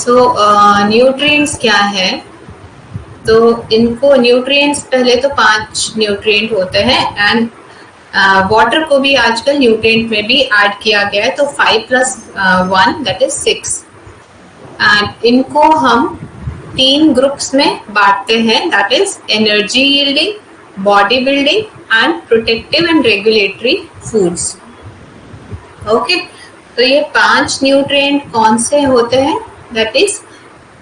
सो nutrients क्या है? तो इनको न्यूट्रिएंट्स पहले तो 5 न्यूट्रिएंट होते हैं एंड वाटर को भी आजकल न्यूट्रिएंट में भी ऐड किया गया है, तो 5 + 1 दैट इज 6 एंड इनको हम 3 ग्रुप्स में बांटते हैं, that is energy yielding, body building and protective and regulatory foods. Okay, तो ये 5 न्यूट्रिएंट कौन से होते हैं? That is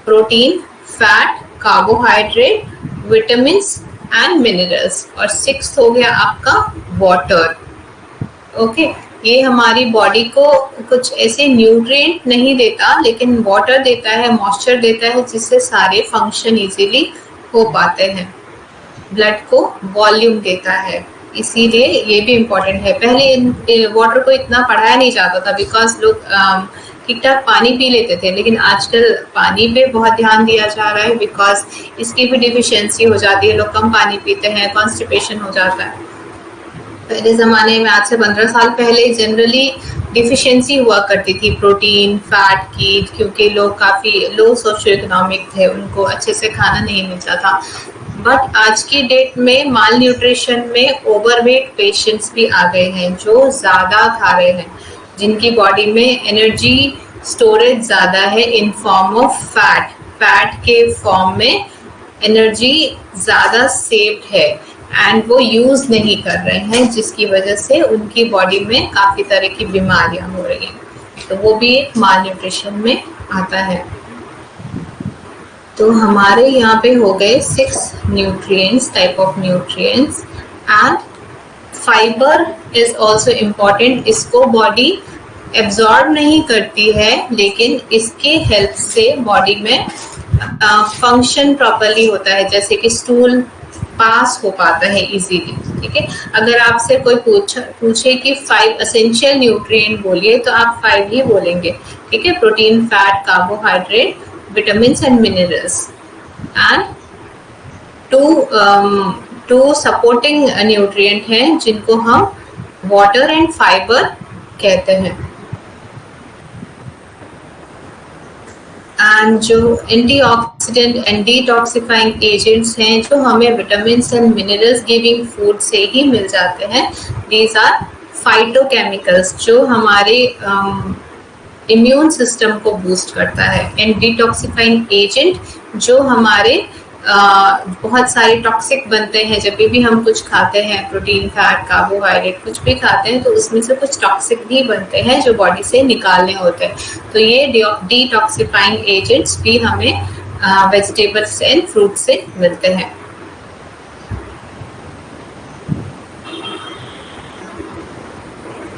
protein, fat, carbohydrate, vitamins and minerals, और 6 हो गया आपका वाटर। ओके, ये हमारी बॉडी को कुछ ऐसे न्यूट्रिएंट नहीं देता, लेकिन वाटर देता है, मॉइस्चर देता है, जिससे सारे फंक्शन इजीली हो पाते हैं। ब्लड को वॉल्यूम देता है, इसीलिए ये भी इम्पोर्टेंट है। पहले वाटर को इतना पढ़ाया नहीं जाता था बिकॉज लोग ठीक ठाक पानी पी लेते थे, लेकिन आजकल पानी पे बहुत ध्यान दिया जा रहा है बिकॉज इसकी भी डिफिशियंसी हो जाती है, लोग कम पानी पीते हैं, कॉन्स्टिपेशन हो जाता है। पहले ज़माने में, आज से 15 साल पहले, जनरली डिफिशियंसी हुआ करती थी प्रोटीन, फैट की, क्योंकि लोग काफ़ी लो सोशो इकोनॉमिक थे, उनको अच्छे से खाना नहीं मिलता था। बट आज की डेट में माल न्यूट्रिशन में ओवरवेट पेशेंट्स भी आ गए हैं, जो ज़्यादा खा रहे हैं, जिनकी बॉडी में एनर्जी स्टोरेज ज़्यादा है इन फॉर्म ऑफ फैट के फॉर्म में एनर्जी ज़्यादा सेव्ड है एंड वो यूज़ नहीं कर रहे हैं, जिसकी वजह से उनकी बॉडी में काफ़ी तरह की बीमारियां हो रही हैं। तो वो भी एक माल न्यूट्रिशन में आता है। तो हमारे यहाँ पे हो गए 6 nutrients, type of nutrients. And fibre is also important. इसको बॉडी एब्जॉर्ब नहीं करती है, लेकिन इसके हेल्प से बॉडी में फंक्शन प्रॉपरली होता है, जैसे कि स्टूल पास हो पाता है इजीली। ठीक है, अगर आपसे कोई पूछे कि 5 एसेंशियल न्यूट्रिएंट बोलिए, तो आप 5 ही बोलेंगे। ठीक है, protein, fat, carbohydrate, vitamins and minerals. And 2 supporting nutrient हैं, जिनको हम वाटर एंड फाइबर कहते हैं। एंड जो एंटीऑक्सीडेंट एंड डिटॉक्सिफाइंग एजेंट्स हैं, जो हमें vitamins and minerals giving food से ही मिल जाते हैं, दीज आर फाइटोकेमिकल्स, जो हमारे इम्यून सिस्टम को बूस्ट करता है। एंड डिटॉक्सिफाइंग एजेंट, जो हमारे बहुत सारे टॉक्सिक बनते हैं जब भी हम कुछ खाते हैं, प्रोटीन, फैट, कार्बोहाइड्रेट कुछ भी खाते हैं, तो उसमें से कुछ टॉक्सिक भी बनते हैं जो बॉडी से निकालने होते हैं। तो ये डिटॉक्सिफाइंग एजेंट्स भी हमें वेजिटेबल्स एंड फ्रूट से मिलते हैं।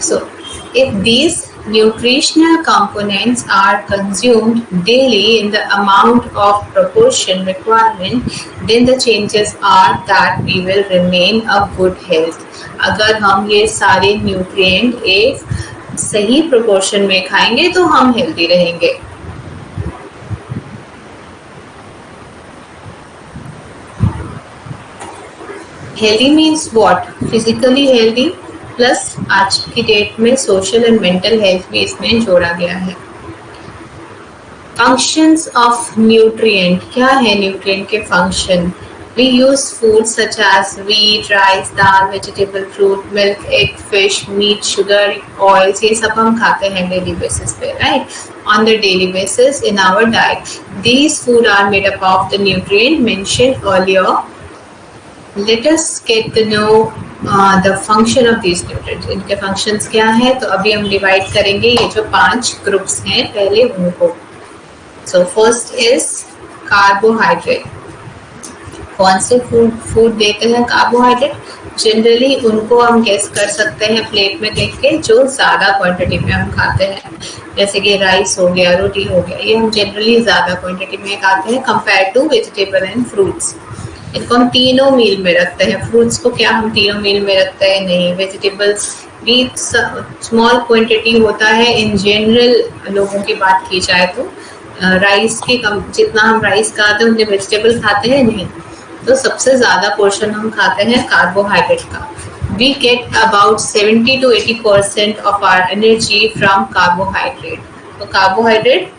So, if these nutritional components are consumed daily in the amount of proportion requirement, then the chances are that we will remain a good health. अगर हम ये सारे न्यूट्रिएंट एक सही प्रोपोर्शन में खाएंगे तो हम हेल्दी रहेंगे। Healthy means what? Physically healthy plus आज की डेट में सोशल एंड मेंटल हेल्थ भी इसमें जोड़ा गया है। फंक्शंस ऑफ न्यूट्रिएंट, क्या है न्यूट्रिएंट के function? We use food such as wheat, rice, dal, vegetable, fruit, milk, egg, fish, meat, sugar, oils, ये सब हम खाते हैं डेली बेसिस पे, right? On the daily basis in our diet, these food are made up of the nutrient mentioned earlier. Let us get to know the function of these nutrients. इनके functions क्या है? तो अभी हम divide करेंगे ये जो 5 ग्रुप्स हैं पहले उनको। So first is carbohydrate. कौन से फूड देते हैं कार्बोहाइड्रेट? जनरली उनको हम गेस कर सकते हैं प्लेट में देख के, जो ज़्यादा क्वांटिटी में हम खाते हैं, जैसे कि राइस हो गया, रोटी हो गया, ये हम जनरली ज़्यादा क्वांटिटी में खाते हैं compare to vegetable and fruits. इनको हम तीनों मील में रखते हैं। फ्रूट्स को क्या हम तीनों मील में रखते हैं? नहीं। वेजिटेबल्स भी स्मॉल क्वांटिटी होता है इन जनरल। लोगों की बात की जाए तो राइस की कम, जितना हम राइस खाते हैं उतने वेजिटेबल खाते हैं नहीं। तो सबसे ज़्यादा पोर्शन हम खाते हैं कार्बोहाइड्रेट का। We get about 70 to 80% of our energy from carbohydrate. तो कार्बोहाइड्रेट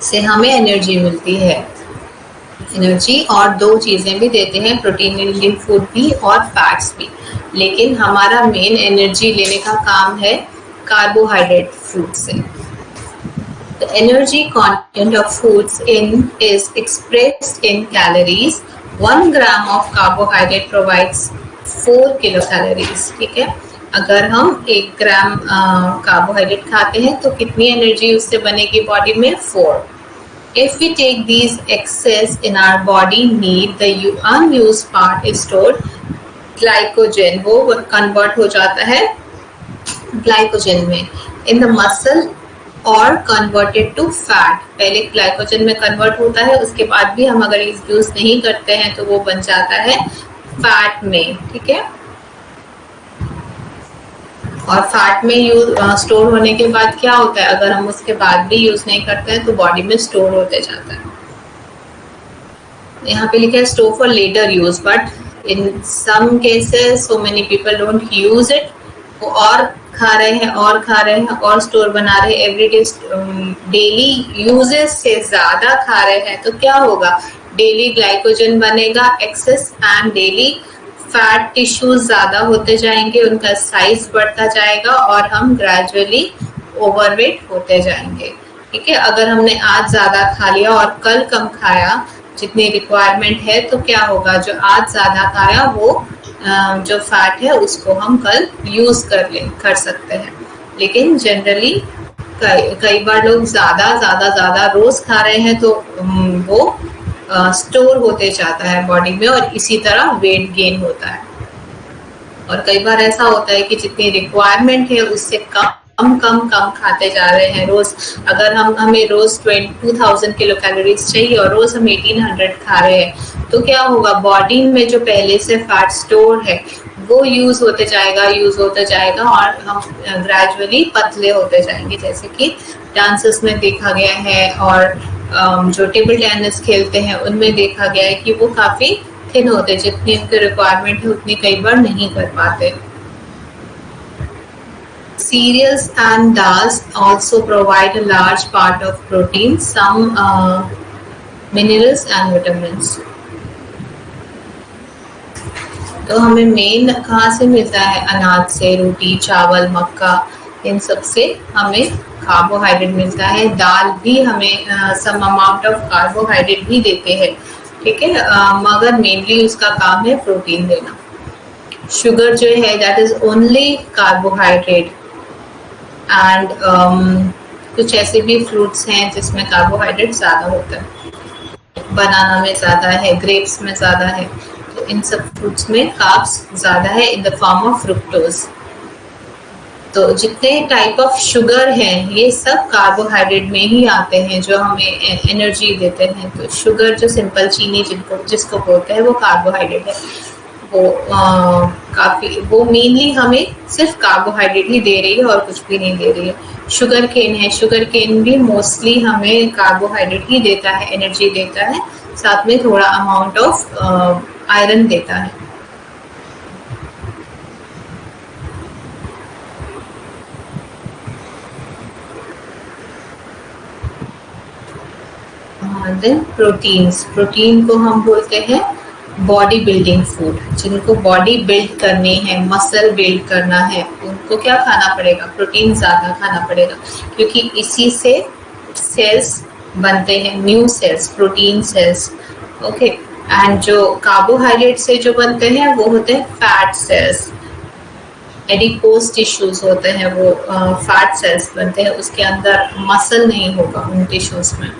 से हमें एनर्जी मिलती है। एनर्जी और दो चीज़ें भी देते हैं, प्रोटीन रिच फूड भी और फैट्स भी, लेकिन हमारा मेन एनर्जी लेने का काम है कार्बोहाइड्रेट फूड से। The energy content of foods is expressed in calories. 1 gram of carbohydrate provides 4 kilocalories. ठीक है, अगर हम 1 ग्राम कार्बोहाइड्रेट खाते हैं तो कितनी एनर्जी उससे बनेगी बॉडी में? 4. If we take these excess in our body need, the unused part is stored glycogen, वो कन्वर्ट हो जाता है ग्लाइकोजन में, in the muscle और कन्वर्टेड टू फैट। पहले ग्लाइकोजन में कन्वर्ट होता है, उसके बाद भी हम अगर यूज नहीं करते हैं तो वो बन जाता है फैट में। ठीक है, और फैट में यूज स्टोर होने के बाद क्या होता है, अगर हम उसके बाद भी यूज नहीं करते हैं तो बॉडी में स्टोर होते जाता है। यहाँ पे लिखा है store for later use, but in some cases so many people don't use it. वो और खा रहे हैं और खा रहे हैं और स्टोर बना रहे हैं, एवरीडे डेली यूजेस से ज्यादा खा रहे हैं, तो क्या होगा? डेली ग्लाइकोजन बनेगा excess and daily fat tissues ज्यादा होते जाएंगे, उनका साइज बढ़ता जाएगा और हम ग्रेजुअली ओवरवेट होते जाएंगे। ठीक है, अगर हमने आज ज्यादा खा लिया और कल कम खाया जितनी रिक्वायरमेंट है, तो क्या होगा? जो आज ज्यादा खाया वो जो फैट है उसको हम कल यूज कर सकते हैं। लेकिन जनरली कई बार लोग ज्यादा रोज खा रहे हैं तो वो स्टोर होते जाता है बॉडी में और इसी तरह वेट गेन होता है। और कई बार ऐसा होता है कि जितनी रिक्वायरमेंट है उससे कम खाते जा रहे हैं रोज। अगर हमें रोज 2000 किलो कैलोरीज चाहिए और रोज हम 1800 खा रहे हैं, तो क्या होगा? बॉडी में जो पहले से फैट स्टोर है वो यूज होते जाएगा और हम ग्रेजुअली पतले होते जाएंगे, जैसे कि डांसेस में देखा गया है और जो टेबल टेनिस खेलते हैं उनमें देखा गया है कि वो काफी थिन होते, जितनी उनकी रिक्वायरमेंट है उतनी कई बार नहीं कर पाते। Cereals and dals also provide a large part of protein, some minerals and vitamins. तो हमें मेन कहाँ से मिलता है? अनाज से, रोटी, चावल, मक्का, इन सब से हमें कार्बोहाइड्रेट मिलता है। दाल भी हमें सम अमाउंट ऑफ कार्बोहाइड्रेट भी देते हैं। ठीक है, मगर मेनली उसका काम है प्रोटीन देना। शुगर जो है that is only carbohydrate and कुछ ऐसे भी फ्रूट्स हैं जिसमें कार्बोहाइड्रेट ज्यादा होता है। बनाना में ज्यादा है, ग्रेप्स में ज्यादा है, तो इन सब फ्रूट्स में कार्ब्स ज्यादा है in the form of fructose. तो जितने टाइप ऑफ शुगर हैं ये सब कार्बोहाइड्रेट में ही आते हैं जो हमें एनर्जी देते हैं। तो शुगर जो सिंपल चीनी जिसको बोलते हैं वो कार्बोहाइड्रेट है। वो मेनली हमें सिर्फ कार्बोहाइड्रेट ही दे रही है और कुछ भी नहीं दे रही है। शुगर केन है, शुगर केन भी मोस्टली हमें कार्बोहाइड्रेट ही देता है, एनर्जी देता है, साथ में थोड़ा अमाउंट ऑफ आयरन देता है। देन प्रोटीन को हम बोलते हैं बॉडी बिल्डिंग फूड। जिनको बॉडी बिल्ड करनी है, मसल बिल्ड करना है, उनको क्या खाना पड़ेगा? प्रोटीन ज्यादा खाना पड़ेगा, क्योंकि इसी से सेल्स बनते हैं, new cells, protein cells. Okay, and जो कार्बोहाइड्रेट से जो बनते हैं वो होते हैं फैट सेल्स। एडिपोज टिश्यूज होते हैं, वो फैट सेल्स बनते हैं, उसके अंदर मसल नहीं होगा उन टिश्यूज में।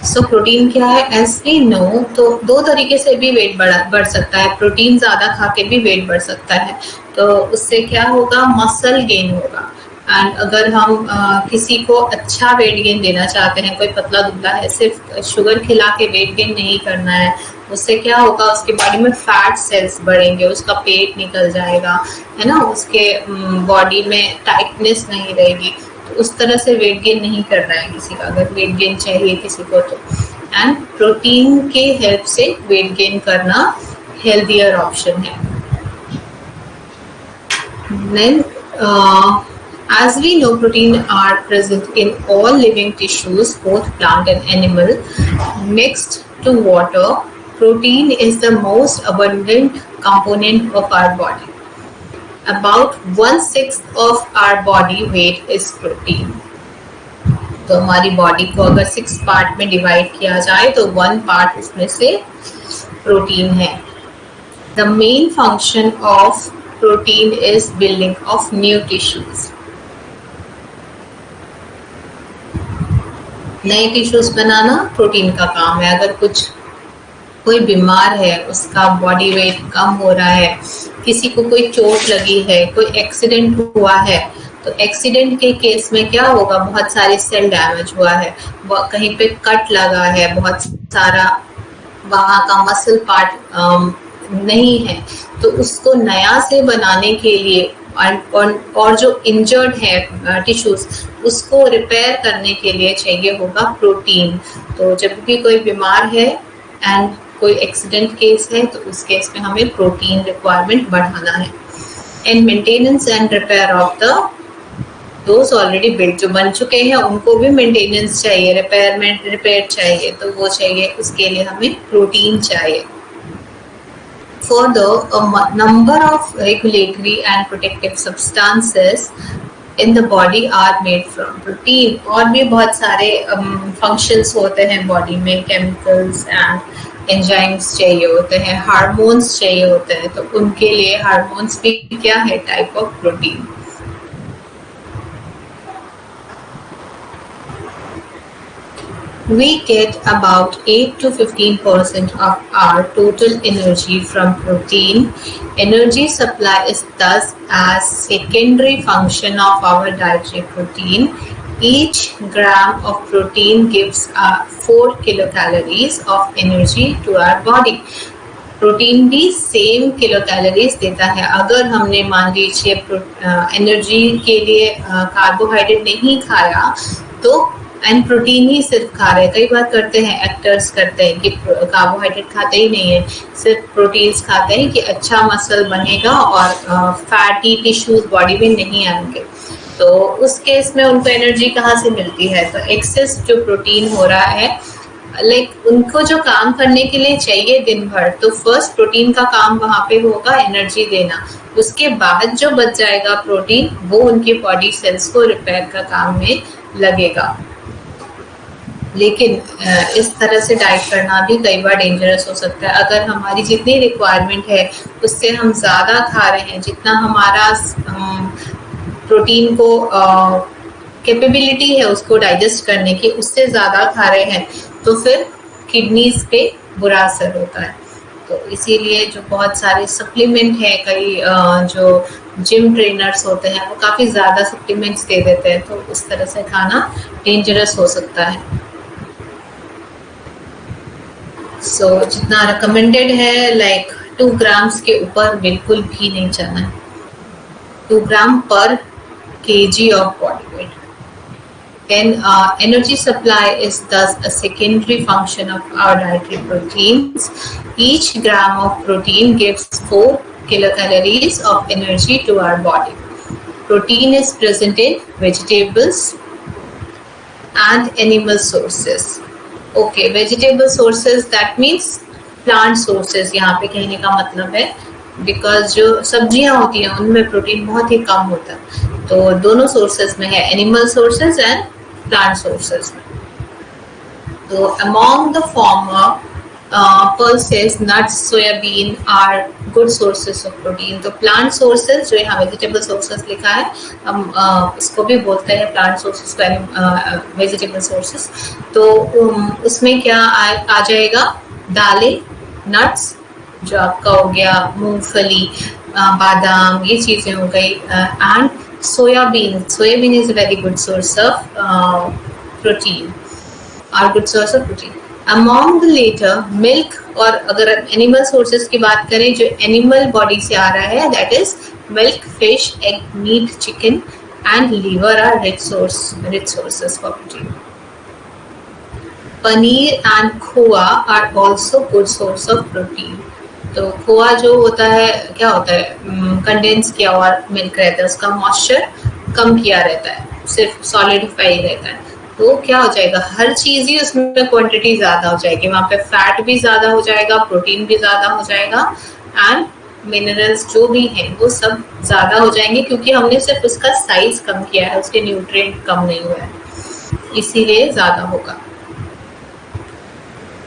सो प्रोटीन क्या है? एज वी नो, तो दो तरीके से भी वेट बढ़ सकता है। प्रोटीन ज्यादा खा के भी वेट बढ़ सकता है, तो उससे क्या होगा? मसल गेन होगा। एंड अगर हम किसी को अच्छा वेट गेन देना चाहते हैं, कोई पतला दुबला है, सिर्फ शुगर खिला के वेट गेन नहीं करना है, उससे क्या होगा? उसके बॉडी में फैट सेल्स बढ़ेंगे, उसका पेट निकल जाएगा, है ना, उसके बॉडी में टाइटनेस नहीं रहेगी। उस तरह से वेट गेन नहीं करना है किसी का, अगर वेट गेन चाहिए किसी को तो। एंड प्रोटीन के हेल्प से वेट गेन करना हेल्दियर ऑप्शन है। Then As we know, protein are present in all living tissues, both plant and animal. Next to water, protein is the most abundant component of our body. About 1/6 of our body weight is protein. तो हमारी body को अगर 6 part में divide किया जाए तो 1 part उसमें से प्रोटीन है. The main function of protein is building of new tissues. नए टिश्यूज बनाना प्रोटीन का काम है. अगर कोई बीमार है, उसका बॉडी वेट कम हो रहा है, किसी को कोई चोट लगी है, कोई एक्सीडेंट हुआ है, तो एक्सीडेंट के केस में क्या होगा, बहुत सारे सेल डैमेज हुआ है, कहीं पे कट लगा है, बहुत सारा वहाँ का मसल पार्ट नहीं है, तो उसको नया से बनाने के लिए और जो इंजर्ड है टिश्यूज उसको रिपेयर करने के लिए चाहिए होगा प्रोटीन. तो जब भी कोई बीमार है एंड कोई एक्सीडेंट केस है तो उस केस में हमें प्रोटीन रिक्वायरमेंट बढ़ाना है. And maintenance and repair of the those already build, जो बन चुके हैं उनको भी मेंटेनेंस चाहिए, रिपेयर चाहिए, तो वो चाहिए, उसके लिए हमें प्रोटीन चाहिए. Further, a number of regulatory and protective substances in the body are made from protein. और भी बहुत सारे functions होते हैं बॉडी में, chemicals and enzymes चाहिए होते हैं, हार्मोन्स चाहिए होते हैं, तो उनके लिए हार्मोन्स भी क्या है, type of protein. We get about 8 to 15% of our total energy from protein. Energy supply is thus a secondary function of our dietary protein. Each gram of protein gives 4 kilocalories of energy to our body. Protein भी same kilo calories देता है. अगर हमने मान लीजिए energy के लिए carbohydrate नहीं खाया तो एंड प्रोटीन ही सिर्फ खा रहे, कई बार करते हैं एक्टर्स करते हैं कि कार्बोहाइड्रेट खाते ही नहीं है, सिर्फ प्रोटीन्स खाते हैं कि अच्छा मसल बनेगा और फैटी टिश्यूज बॉडी में नहीं आएंगे, तो उस केस में उनको एनर्जी कहाँ से मिलती है. तो एक्सेस जो प्रोटीन हो रहा है, लाइक उनको जो काम करने के लिए चाहिए दिन भर, तो फर्स्ट प्रोटीन का काम वहाँ पे होगा एनर्जी देना, उसके बाद जो बच जाएगा प्रोटीन वो उनकी बॉडी सेल्स को रिपेयर का काम में लगेगा. लेकिन इस तरह से डाइट करना भी कई बार डेंजरस हो सकता है. अगर हमारी जितनी रिक्वायरमेंट है उससे हम ज़्यादा खा रहे हैं, जितना हमारा प्रोटीन को कैपेबिलिटी है उसको डाइजेस्ट करने की, उससे ज़्यादा खा रहे हैं, तो फिर किडनीज पे बुरा असर होता है. तो इसीलिए जो बहुत सारे सप्लीमेंट है, कई जो जिम ट्रेनर्स होते हैं वो काफ़ी ज़्यादा सप्लीमेंट्स दे देते हैं, तो उस तरह से खाना डेंजरस हो सकता है. सो जितना रिकमेंडेड है, लाइक 2 ग्राम्स के ऊपर बिल्कुल भी नहीं चलना है. 2 ग्राम पर kg of body weight. Then energy supply is thus a secondary function of our dietary proteins. Each gram of protein gives 4 kilocalories of energy to our body. Protein is present in vegetables and animal sources. Okay, vegetable sources, that means plant sources यहाँ पे कहने का मतलब है, because जो सब्जियां होती हैं उनमें प्रोटीन बहुत ही कम होता है, तो दोनों सोर्सेज में है, animal sources and plant sources में. तो among the former pulses, nuts, soybean are good sources of protein. तो प्लांट सोर्सेज जो यहाँ वेजिटेबल सोर्सेज लिखा है, हम इसको भी बोलते हैं प्लांट सोर्सेज को वेजिटेबल सोर्सेज. तो उसमें क्या आ जाएगा, दालें, नट्स जो आपका हो गया, मूंगफली, बादाम, ये चीज़ें हो गई, and soybean is a very good source of protein, are good source of protein. Among the later, milk, और अगर एनिमल सोर्सेज की बात करें जो एनिमल बॉडी से आ रहा है, that is milk, fish, egg, meat, chicken and liver are rich sources for protein. Paneer and khoa are also good source of protein. तो खोआ जो होता है, क्या होता है, कंडेंस किया हुआ मिल्क रहता है, उसका मॉइस्चर कम किया रहता है, सिर्फ सॉलिडिफाई रहता है। तो क्या हो जाएगा, हर चीज ही उसमें क्वांटिटी ज्यादा हो जाएगी, वहां पे फैट भी ज्यादा हो जाएगा, प्रोटीन भी ज्यादा हो जाएगा, एंड मिनरल्स जो भी हैं वो सब ज्यादा हो जाएंगे, क्योंकि हमने सिर्फ उसका साइज कम किया है, उसके न्यूट्रिएंट कम नहीं हुआ है, इसीलिए ज्यादा होगा।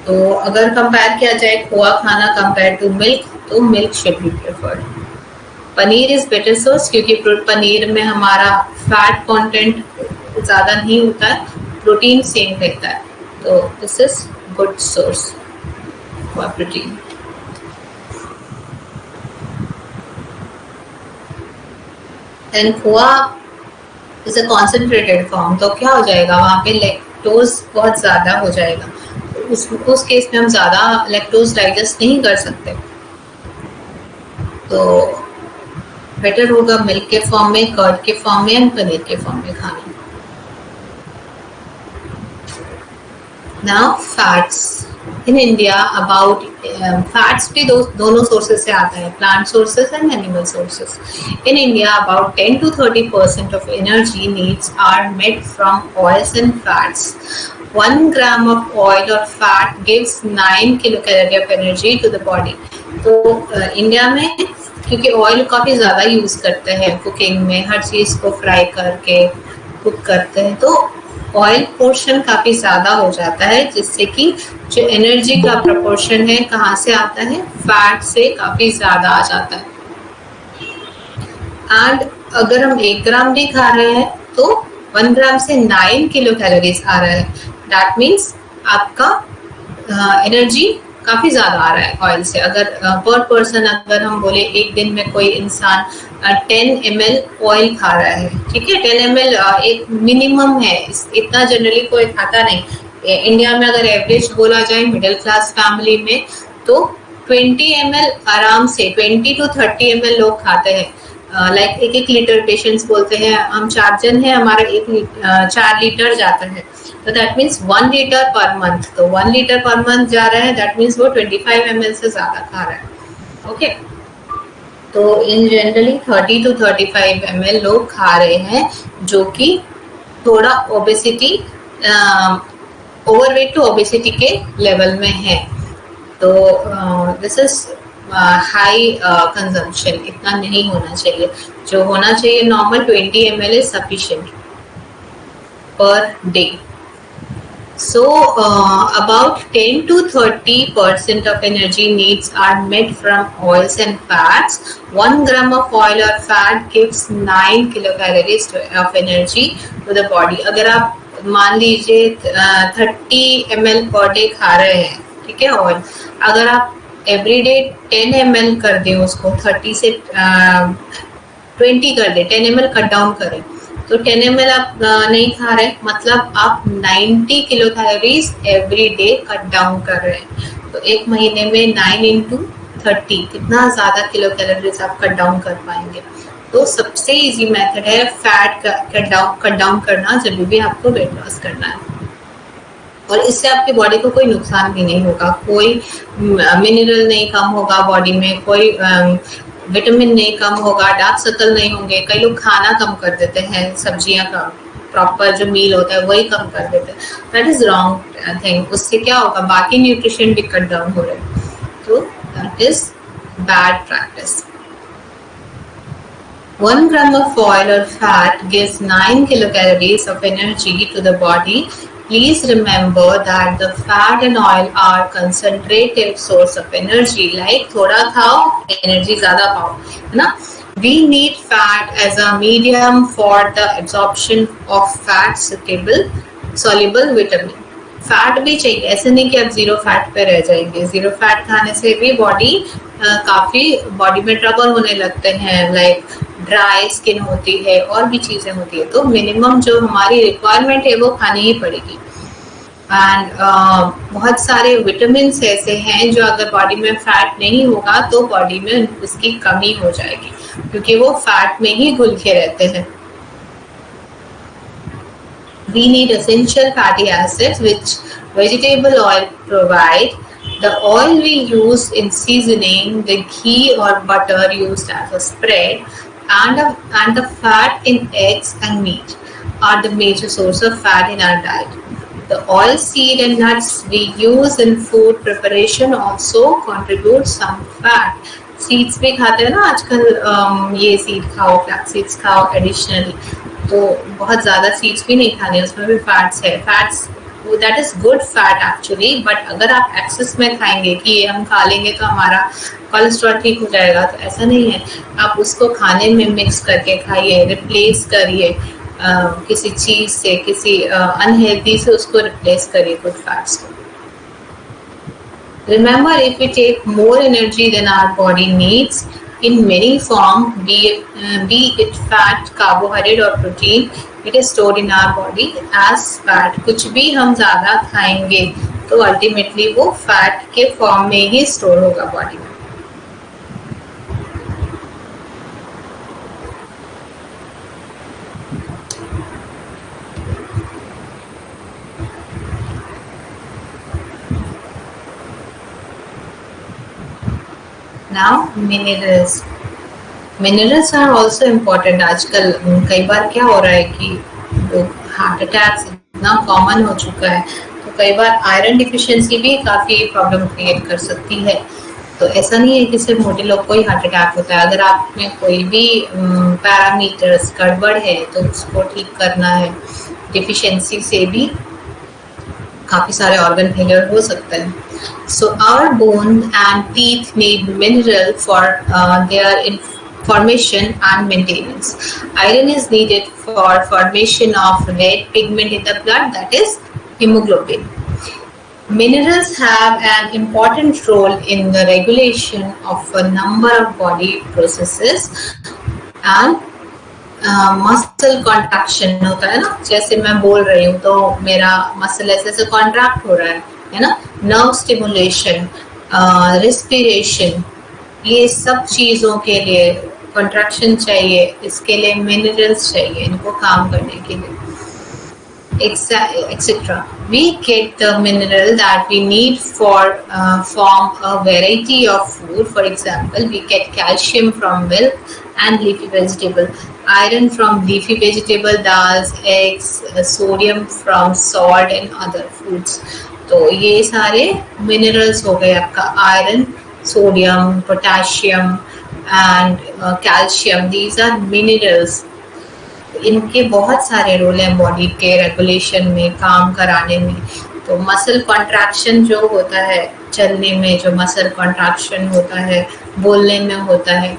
तो अगर कंपेयर किया जाए खोआ खाना कंपेयर टू मिल्क, तो milk should be preferred. Paneer is better source, क्योंकि पनीर में हमारा फैट कंटेंट ज्यादा नहीं होता है, प्रोटीन सेम रहता है, तो this is good source for protein. And khoa is a concentrated form, तो क्या हो जाएगा, वहां पे लैक्टोज बहुत ज्यादा हो जाएगा, उस केस में हम ज्यादा लैक्टोज डाइजेस्ट नहीं कर सकते, तो बेटर होगा मिल्क के फॉर्म में, कर्ड के फॉर्म में एंड पनीर के फॉर्म में खाना। Now fats in India, about fats भी दोनों सोर्सेस से आता है, plant sources and animal sources. In India about 10 to 30% of energy needs are met from oils and fats. 1 gram of oil or fat gives 9 kilocalorie of energy to the body. तो India में क्योंकि oil काफी ज्यादा use करते हैं cooking में, हर चीज को फ्राई करके कुक करते हैं, तो ऑयल पोर्शन काफी ज्यादा हो जाता है, जिससे कि जो एनर्जी का प्रोपोर्शन है कहाँ से आता है, फैट से काफी ज्यादा आ जाता है। एंड अगर हम 1 ग्राम भी खा रहे हैं तो 1 ग्राम से 9 किलो कैलोरीज आ रहा है, दैट मीन्स आपका एनर्जी काफी ज्यादा आ रहा है ऑयल से। अगर पर पर्सन अगर हम बोले एक दिन में कोई इंसान 10 ml ऑयल खा रहा है, ठीक है, 10 ml एक मिनिमम है, इतना जनरली कोई खाता नहीं। इंडिया में अगर एवरेज बोला जाए मिडिल क्लास फैमिली में, तो 20 ml आराम से 20 to 30 ml लोग खाते हैं, लाइक 1 लीटर। पेशेंट्स बोलते हैं हम 4 जन हैं, हमारा 4 लीटर जाता है, तो that means 1 litre per month, तो 1 लीटर पर मंथ जा रहा है, दैट मीन्स वो 25 ml से ज्यादा खा रहा है। ओके, तो इन जनरली 30 to 35 ml लोग खा रहे हैं, जो कि थोड़ा ओबेसिटी, ओवरवेट टू ओबेसिटी के लेवल में है। तो दिस इज हाई कंजम्पशन, इतना नहीं होना चाहिए, जो होना चाहिए normal 20 ml is sufficient per day. So about 10 to 30% of energy needs are met from oils and fats. 1 gram of oil or fat gives 9 kilocalories of energy to the body. अगर आप मान लीजिए 30 ml पर डे खा रहे हैं, ठीक है, oil, अगर आप एवरीडे 10 ml कर दें, उसको 30 से 20 कर दें, 10 ml कट डाउन करें, तो 10 ml आप नहीं खा रहे, मतलब आप 90 kilo calories every day cut down कर रहे हैं। तो एक महीने में 9 into 30 कितना ज्यादा किलो कैलोरीज आप कट डाउन कर पाएंगे। तो सबसे इजी मेथड है फैट कट डाउन करना, जब भी आपको वेट लॉस करना है, और इससे आपकी बॉडी को कोई नुकसान भी नहीं होगा, कोई मिनरल नहीं कम होगा बॉडी में, कोई विटामिन नहीं कम होगा, डार्क सर्कल नहीं होंगे। कई लोग खाना कम कर देते हैं, सब्जियां का प्रॉपर जो मील होता है वही कम कर देते हैं, दैट इज रॉन्ग थिंग। उससे क्या होगा, बाकी न्यूट्रिशन भी कट डाउन हो रहे हैं, तो that is bad practice. 1 gram of oil or fat gives 9 kilocalories of energy to the body. Please remember that the fat and oil are concentrated source of energy. Like थोड़ा खाओ, energy ज़्यादा पाओ, है ना? We need fat as a medium for the absorption of fat soluble vitamin. Fat भी चाहिए, ऐसे नहीं कि आप जीरो फैट पे रह जाएंगे। जीरो फैट खाने से भी काफी बॉडी में ट्रबल होने लगते हैं, लाइक ड्राई स्किन होती है और भी चीजें होती है। तो मिनिमम जो हमारी रिक्वायरमेंट है वो खानी ही पड़ेगी। एंड बहुत सारे विटामिन ऐसे हैं जो अगर बॉडी में फैट नहीं होगा तो बॉडी में उसकी कमी हो जाएगी, क्योंकि वो फैट में ही घुल के रहते हैं। We need essential fatty acids which vegetable oil provide. The oil we use in seasoning, the ghee or butter used as a spread, and the fat in eggs and meat are the major source of fat in our diet. The oil seed and nuts we use in food preparation also contribute some fat. Seeds भी खाते हैं ना आजकल, ये seed खाओ, flax seeds खाओ additionally, तो बहुत ज़्यादा सीड्स भी नहीं खाने, उसमें भी फैट्स है. Fats that is good fat actually, but अगर आप एक्सेस में खाएंगे कि ये हम खा लेंगे तो हमारा कोलेस्ट्रॉल ठीक हो जाएगा, तो ऐसा नहीं है. आप उसको खाने में मिक्स करके खाइए, रिप्लेस करिए किसी चीज़ से, किसी अनहेल्दी से उसको रिप्लेस करिए गुड फैट्स को. Remember, if we take more energy than our body needs in many form, be it fat, carbohydrate or protein, it is stored in our body as fat. कुछ भी हम ज़्यादा खाएंगे तो अल्टीमेटली वो fat के form में ही स्टोर होगा बॉडी में. Now minerals are also important. आजकल कई बार क्या हो रहा है कि लोग हार्ट अटैक्स इतना कॉमन हो चुका है, तो कई बार आयरन डिफिशिएंसी भी काफ़ी प्रॉब्लम क्रिएट कर सकती है. तो ऐसा नहीं है कि सिर्फ मोटे लोग को ही हार्ट अटैक होता है. अगर आप में कोई भी पैरामीटर्स गड़बड़ है तो उसको ठीक करना है. डिफिशिएंसी से भी काफ़ी सारे ऑर्गन फेलियर हो सकता है. So our bone and teeth need mineral for their formation and maintenance. Iron is needed for formation of red pigment in the blood, that is hemoglobin. Minerals have an important role in the regulation of a number of body processes and muscle contraction होता है ना, जैसे मैं बोल रही हूँ तो मेरा मसल ऐसे ऐसे कॉन्ट्रैक्ट हो रहा है ना. नर्व स्टिमुलेशन, रेस्पिरेशन, ये सब चीज़ों के लिए कॉन्ट्रैक्शन चाहिए. इसके लिए मिनरल्स चाहिए इनको काम करने के लिए, etc. We get the mineral that we need for form a variety of food. For example, we get calcium from milk and leafy vegetable, iron from leafy vegetable, dals, eggs, sodium from salt and other foods. तो ये सारे minerals हो गए आपका. Iron, sodium, potassium and calcium, these are minerals. इनके बहुत सारे role हैं बॉडी के रेगुलेशन में, काम कराने में. तो मसल कॉन्ट्रैक्शन जो होता है चलने में, जो मसल कॉन्ट्रैक्शन होता है बोलने में होता है,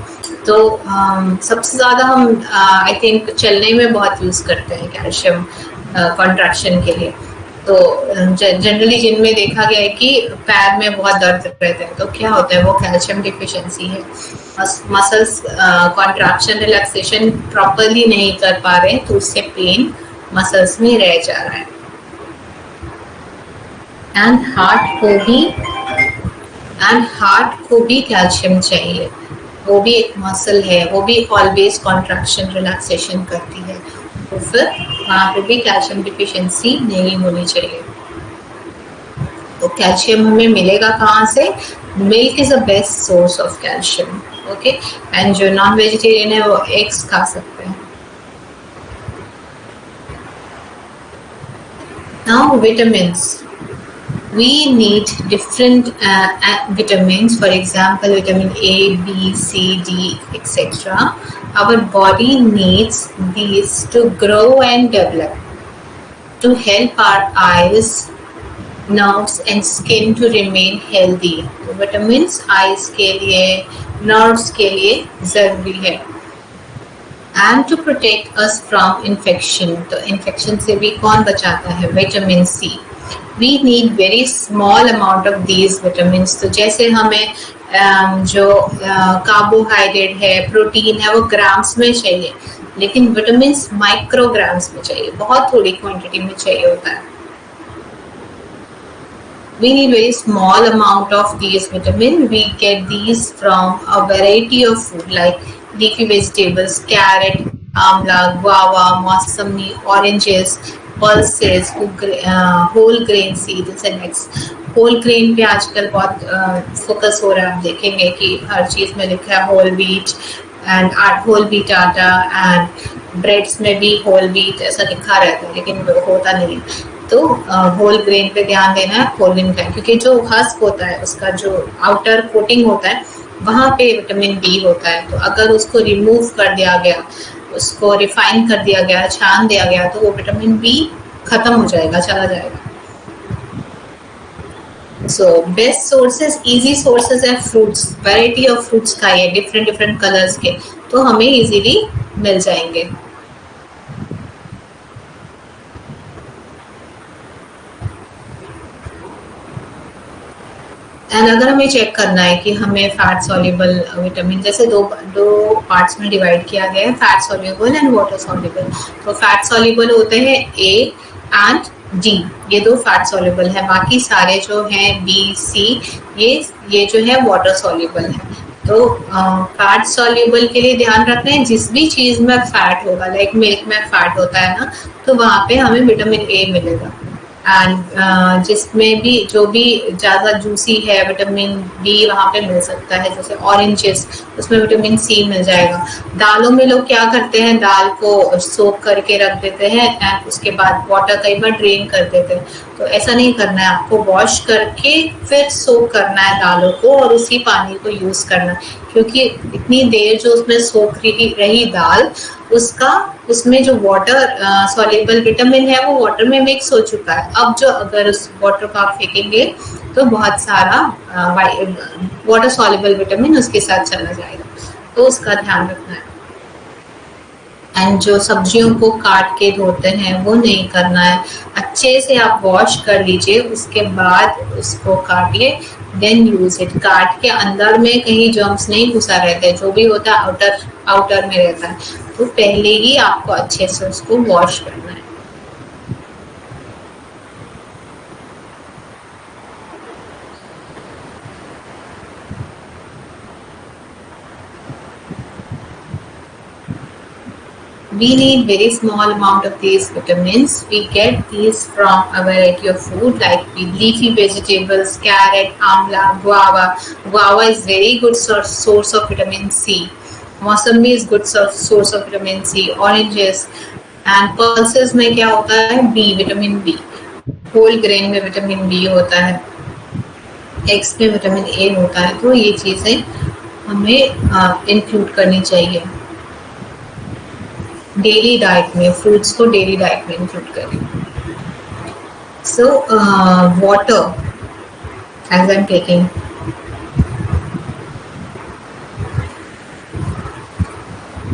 तो सबसे ज़्यादा हम आई थिंक चलने में बहुत यूज़ करते हैं कैल्शियम कॉन्ट्रैक्शन के लिए. तो जनरली जिनमें देखा गया है कि पैर में बहुत दर्द रहता है, तो क्या होता है, वो कैल्शियम डिफिशिएंसी है. मसल्स कॉन्ट्रैक्शन रिलैक्सेशन प्रॉपरली नहीं कर पा रहे हैं, तो उससे पेन मसल्स में रह जा रहा है. एंड हार्ट को भी कैल्शियम चाहिए. वो भी एक मसल है, वो भी ऑलवेज कॉन्ट्रैक्शन रिलैक्सेशन करती है, तो फिर वहाँ पे भी कैल्शियम डिफिशिएंसी नहीं होनी चाहिए. तो कैल्शियम हमें मिलेगा कहाँ से? Milk is a best source of calcium. Okay, and जो नॉन वेजिटेरियन है वो एग्स खा सकते हैं. Now vitamins. We need different vitamins, for example vitamin A, B, C, D, etc. Our body needs these to grow and develop, to help our eyes, nerves and skin to remain healthy. तो vitamins eyes के लिए, nerves के लिए ज़रूरी है. And to protect us from infection, तो infection से भी कौन बचाता है? Vitamin C. We need very small amount of these vitamins. तो जैसे हमें जो कार्बोहाइड्रेट है, प्रोटीन है, वो ग्राम्स में चाहिए, लेकिन विटामिन्स माइक्रोग्राम्स में चाहिए, बहुत थोड़ी क्वांटिटी में चाहिए होता है. We need very small amount of these vitamins. We get these from a variety of food like leafy vegetables, carrot, amla, guava, mosami, oranges, pulses, whole grain seeds and eggs. Whole grain पे आजकल बहुत focus हो रहा है. आप देखेंगे कि हर चीज़ में लिखा है whole wheat, and whole wheat atta, and breads में भी होल व्हीट ऐसा लिखा रहता है लेकिन वो होता नहीं। तो होल ग्रेन पे ध्यान देना है, होल ग्रेन का, क्योंकि जो हस्क होता है उसका जो आउटर कोटिंग होता है वहां पे विटामिन बी होता है। तो अगर उसको रिमूव कर दिया गया, उसको रिफाइन कर दिया गया, छान दिया गया, तो वो विटामिन बी खत्म हो जाएगा, चला जाएगा। So best sources, easy sources है फ्रूट्स, वैरायटी ऑफ फ्रूट्स खाइए डिफरेंट डिफरेंट कलर्स के, तो हमें इजीली मिल जाएंगे। एंड अगर हमें चेक करना है कि हमें फैट सॉल्युबल विटामिन, जैसे दो पार्ट्स में डिवाइड किया गया है, fat soluble and water soluble. तो फैट सॉल्युबल होते हैं ए एंड डी, ये दो फैट सॉल्युबल है, बाकी सारे जो हैं बी सी ये जो है वाटर सॉल्युबल है। तो फैट सॉल्युबल के लिए ध्यान रखना है, जिस भी चीज में फैट होगा, लाइक मिल्क में फैट होता है ना, तो वहां पे हमें विटामिन ए मिलेगा। एंड जिसमें भी जो भी ज़्यादा जूसी है विटामिन बी वहाँ पे मिल सकता है, जैसे ऑरेंजेस, उसमें विटामिन सी मिल जाएगा। दालों में लोग क्या करते हैं, दाल को सोक करके रख देते हैं एंड उसके बाद वाटर कई बार ड्रेन कर देते हैं, तो ऐसा नहीं करना है, आपको वॉश करके फिर सोक करना है दालों को और उसी पानी को यूज़ करना है, क्योंकि इतनी देर जो उसमें सोख रही दाल, उसमें जो वाटर सॉल्युबल विटामिन है वो वाटर में मिक्स हो चुका है। अब जो अगर उस वाटर को आप फेंकेंगे तो बहुत सारा वाटर सॉल्युबल विटामिन उसके साथ चला जाएगा, तो उसका ध्यान रखना है। एंड जो सब्जियों को काट के धोते हैं वो नहीं करना है, अच्छे से आप वॉश कर लीजिए, उसके बाद उसको काटिए, देन यूज इट। काट के अंदर में कहीं जर्म्स नहीं घुसा रहते, जो भी होता है आउटर में रहता है, तो पहले ही आपको अच्छे से उसको वॉश करना है। We need very small amount of these vitamins. We get these from a variety of food like leafy vegetables, carrot, amla, guava. Guava is very good source of vitamin C. मौसमी is good source of vitamin C. Oranges and pulses में क्या होता है, B, vitamin B. Whole grain में vitamin B होता है, eggs में vitamin A होता है, तो ये चीज़ें हमें इंक्लूड करनी चाहिए डेली डाइट में, फ्रूट्स को डेली डाइट में इंक्लूड करें। So water as I am taking,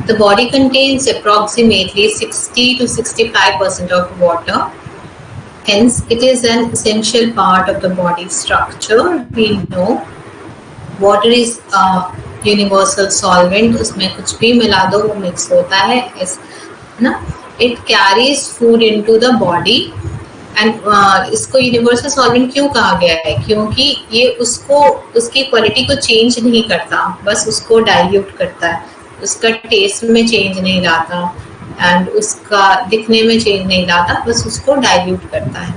the body contains approximately 60 to 65% of water, hence it is an essential part of the body structure. We know water is a universal solvent, उसमें कुछ भी मिला दो वो mix होता है ना। It carries food into the body and इसको यूनिवर्सल सॉल्वेंट क्यों कहा गया है, क्योंकि ये उसकी क्वालिटी को चेंज नहीं करता, बस उसको डाइल्यूट करता है, उसका टेस्ट में चेंज नहीं लाता एंड उसका दिखने में चेंज नहीं लाता, बस उसको डाइल्यूट करता है।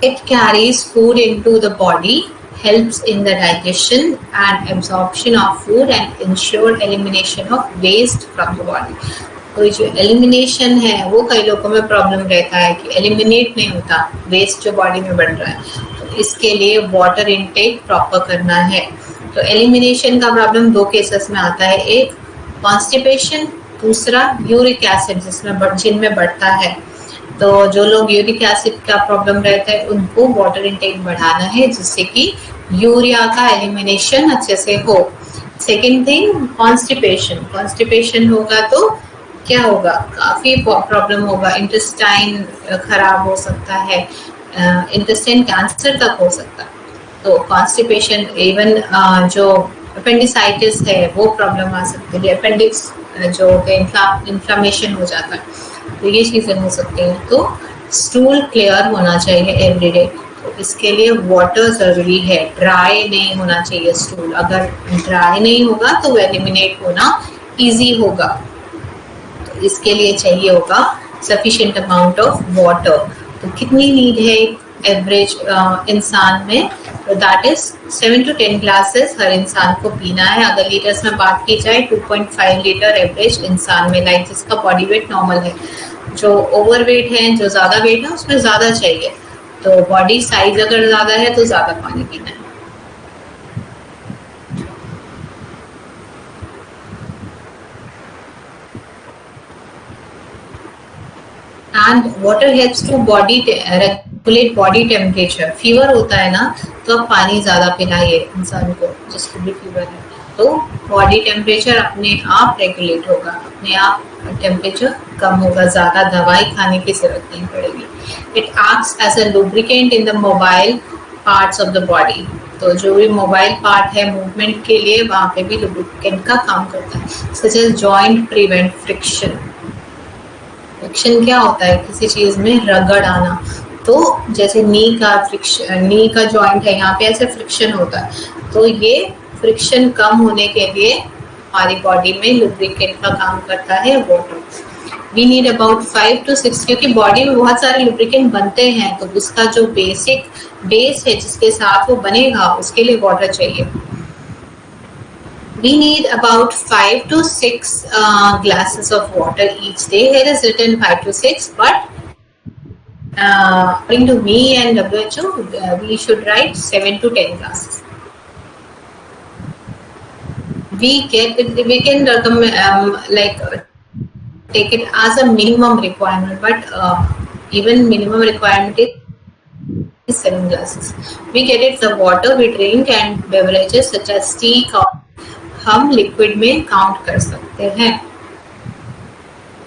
It carries food into the body, helps in the digestion and absorption of food and ensure elimination of waste from the body. तो जो एलिमिनेशन है वो कई लोगों में प्रॉब्लम रहता है कि एलिमिनेट नहीं होता वेस्ट जो बॉडी में बढ़ रहा है, तो इसके लिए वाटर इनटेक प्रॉपर करना है। तो एलिमिनेशन का प्रॉब्लम दो केसेस में आता है, एक कॉन्स्टिपेशन, दूसरा यूरिक एसिड जिनमें बढ़ता है। तो जो लोग यूरिक एसिड का प्रॉब्लम रहता है उनको वाटर इनटेक बढ़ाना है, जिससे कि यूरिया का एलिमिनेशन अच्छे से हो। सेकेंड थिंग कॉन्स्टिपेशन होगा तो क्या होगा, काफी प्रॉब्लम होगा, इंटेस्टाइन खराब हो सकता है, इंटेस्टाइन कैंसर तक हो सकता है। तो कॉन्स्टिपेशन, इवन जो अपेंडिसाइटिस है वो प्रॉब्लम आ सकती है, अपेंडिक्स जो इन्फ्लामेशन हो जाता है, तो ये चीज़ें हो सकती हैं। तो स्टूल क्लियर होना चाहिए एवरीडे, तो इसके लिए वाटर ज़रूरी है, ड्राई नहीं होना चाहिए स्टूल। अगर ड्राई नहीं होगा तो वो एलिमिनेट होना ईजी होगा, इसके लिए चाहिए होगा सफिशिएंट अमाउंट ऑफ वाटर। तो कितनी नीड है एवरेज इंसान में, तो दैट इज 7 to 10 ग्लासेस हर इंसान को पीना है। अगर लीटर्स में बात की जाए 2.5 लीटर एवरेज इंसान में, लाइक जिसका बॉडी वेट नॉर्मल है। जो ओवर वेट है, जो ज़्यादा वेट है, उसमें ज़्यादा चाहिए। तो बॉडी साइज अगर ज़्यादा है तो ज़्यादा पानी पीना है। And water helps to body regulate body temperature. Fever होता है ना, तो अब पानी ज़्यादा पिलाइए इंसान को जिसको भी फीवर है, तो बॉडी टेम्परेचर अपने आप रेगुलेट होगा, अपने आप टेम्परेचर कम होगा, ज़्यादा दवाई खाने की जरूरत नहीं पड़ेगी। It acts as a lubricant in the mobile parts of the body. तो जो भी मोबाइल पार्ट है मूवमेंट के लिए, वहाँ पे भी लुब्रिकेंट का काम करता है। Such as joint prevent friction. Friction क्या होता है? किसी चीज में रगड़ आना। तो जैसे नी का जॉइंट है, यहाँ पे ऐसे फ्रिक्शन होता है, तो ये फ्रिक्शन कम होने के लिए हमारी बॉडी में लुब्रिकेंट का काम करता है water. We need about 5 to 6, क्योंकि बॉडी में बहुत सारे लुब्रिकेंट बनते हैं, तो उसका जो बेसिक बेस है जिसके साथ वो बनेगा, उसके लिए वाटर चाहिए। We need about 5 to 6 glasses of water each day. Here is written 5 to 6, but according to me and WHO, we should write 7 to 10 glasses. We can recommend take it as a minimum requirement, but even minimum requirement is 7 glasses. We get it the water we drink and beverages such as tea, coffee, हम liquid में count कर सकते हैं,